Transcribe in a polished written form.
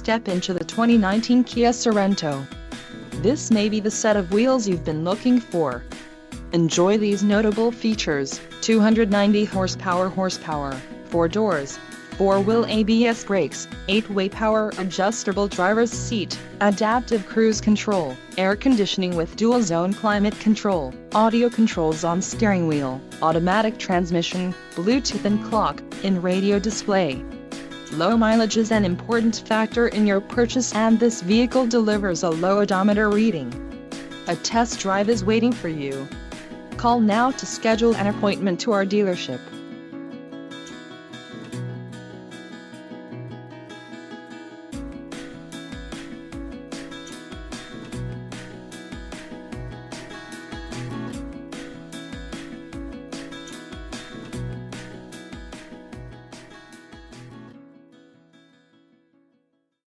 step into the 2019 Kia Sorento. This may be the set of wheels you've been looking for. Enjoy these notable features: 290 horsepower, 4 doors, 4-wheel ABS brakes, 8-way power adjustable driver's seat, adaptive cruise control, air conditioning with dual-zone climate control, audio controls on steering wheel, automatic transmission, Bluetooth and clock-in radio display. Low mileage is an important factor in your purchase, and this vehicle delivers a low odometer reading. A test drive is waiting for you. Call now to schedule an appointment to our dealership.